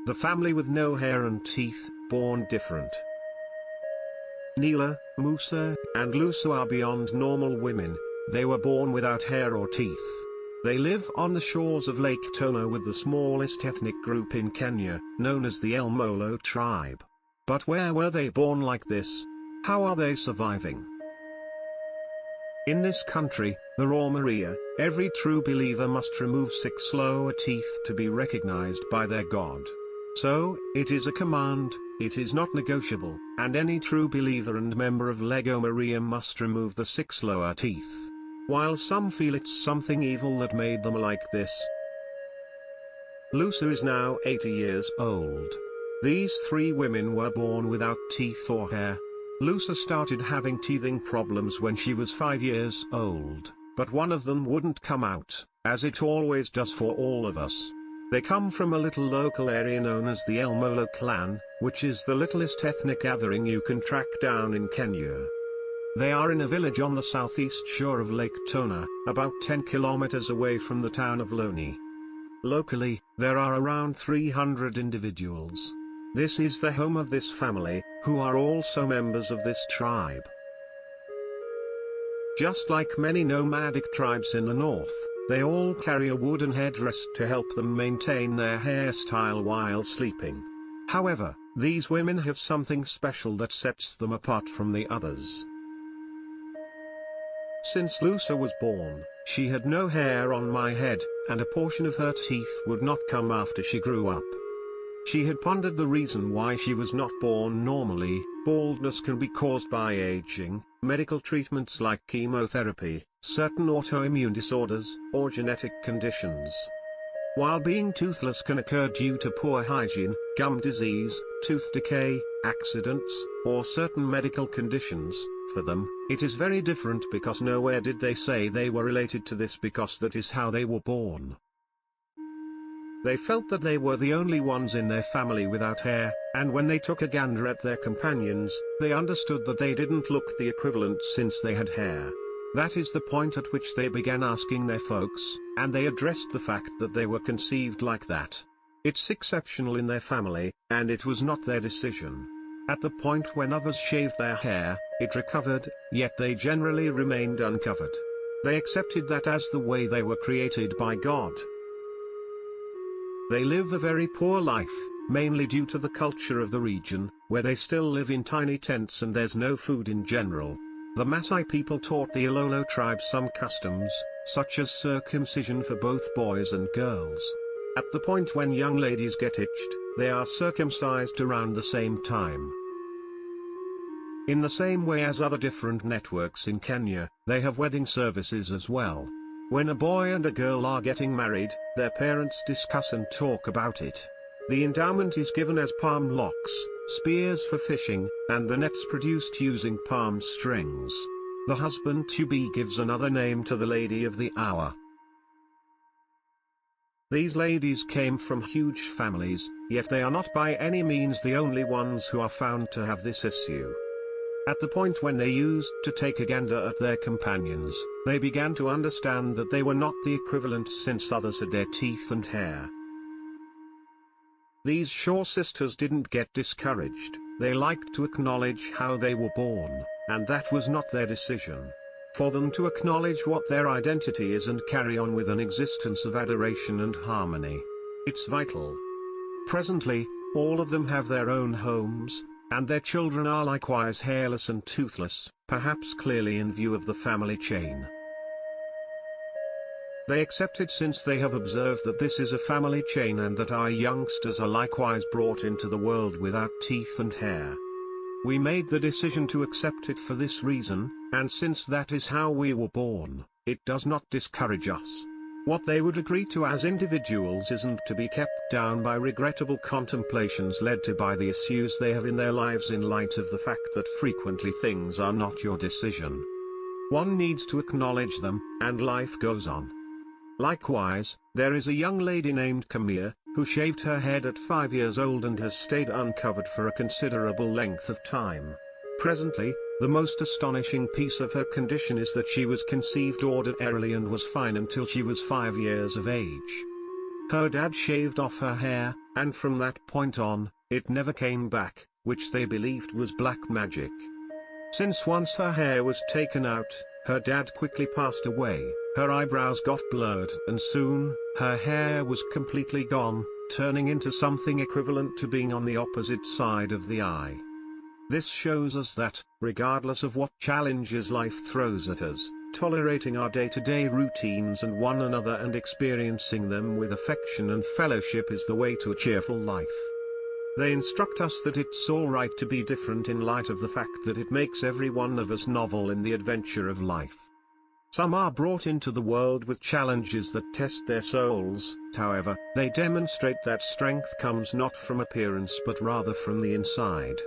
The family with no hair and teeth, born different. Neela, Musa, and Lusa are beyond normal women. They were born without hair or teeth. They live on the shores of Lake Tona with the smallest ethnic group in Kenya, known as the El Molo tribe. But where were they born like this? How are they surviving? In this country, the Raw Maria, every true believer must remove 6 lower teeth to be recognized by their God. So, it is a command, it is not negotiable, and any true believer and member of Lego Maria must remove the 6 lower teeth. While some feel it's something evil that made them like this. Lusa is now 80 years old. These 3 women were born without teeth or hair. Lusa started having teething problems when she was 5 years old, but one of them wouldn't come out, as it always does for all of us. They come from a little local area known as the El Molo clan, which is the littlest ethnic gathering you can track down in Kenya. They are in a village on the southeast shore of Lake Tona, about 10 kilometers away from the town of Loni. Locally, there are around 300 individuals. This is the home of this family, who are also members of this tribe. Just like many nomadic tribes in the north, they all carry a wooden headdress to help them maintain their hairstyle while sleeping. However, these women have something special that sets them apart from the others. Since Lusa was born, she had no hair on my head, and a portion of her teeth would not come after she grew up. She had pondered the reason why she was not born normally. Baldness can be caused by aging, medical treatments like chemotherapy, certain autoimmune disorders, or genetic conditions. While being toothless can occur due to poor hygiene, gum disease, tooth decay, accidents, or certain medical conditions, for them, it is very different because nowhere did they say they were related to this because that is how they were born. They felt that they were the only ones in their family without hair, and when they took a gander at their companions, they understood that they didn't look the equivalent since they had hair. That is the point at which they began asking their folks, and they addressed the fact that they were conceived like that. It's exceptional in their family, and it was not their decision. At the point when others shaved their hair, it recovered, yet they generally remained uncovered. They accepted that as the way they were created by God. They live a very poor life, mainly due to the culture of the region, where they still live in tiny tents and there's no food in general. The Maasai people taught the Ilolo tribe some customs, such as circumcision for both boys and girls. At the point when young ladies get itched, they are circumcised around the same time. In the same way as other different networks in Kenya, they have wedding services as well. When a boy and a girl are getting married, their parents discuss and talk about it. The endowment is given as palm locks, spears for fishing, and the nets produced using palm strings. The husband-to-be gives another name to the lady of the hour. These ladies came from huge families, yet they are not by any means the only ones who are found to have this issue. At the point when they used to take a gander at their companions, they began to understand that they were not the equivalent since others had their teeth and hair. These Shaw sisters didn't get discouraged, they liked to acknowledge how they were born, and that was not their decision. For them to acknowledge what their identity is and carry on with an existence of adoration and harmony. It's vital. Presently, all of them have their own homes, and their children are likewise hairless and toothless, perhaps clearly in view of the family chain. They accept it since they have observed that this is a family chain and that our youngsters are likewise brought into the world without teeth and hair. We made the decision to accept it for this reason, and since that is how we were born, it does not discourage us. What they would agree to as individuals isn't to be kept down by regrettable contemplations led to by the issues they have in their lives in light of the fact that frequently things are not your decision. One needs to acknowledge them, and life goes on. Likewise, there is a young lady named Kamia, who shaved her head at 5 years old and has stayed uncovered for a considerable length of time. Presently, the most astonishing piece of her condition is that she was conceived ordinarily and was fine until she was 5 years of age. Her dad shaved off her hair, and from that point on, it never came back, which they believed was black magic. Since once her hair was taken out, her dad quickly passed away, her eyebrows got blurred and soon, her hair was completely gone, turning into something equivalent to being on the opposite side of the eye. This shows us that, regardless of what challenges life throws at us, tolerating our day-to-day routines and one another and experiencing them with affection and fellowship is the way to a cheerful life. They instruct us that it's alright to be different in light of the fact that it makes every one of us novel in the adventure of life. Some are brought into the world with challenges that test their souls, however, they demonstrate that strength comes not from appearance but rather from the inside.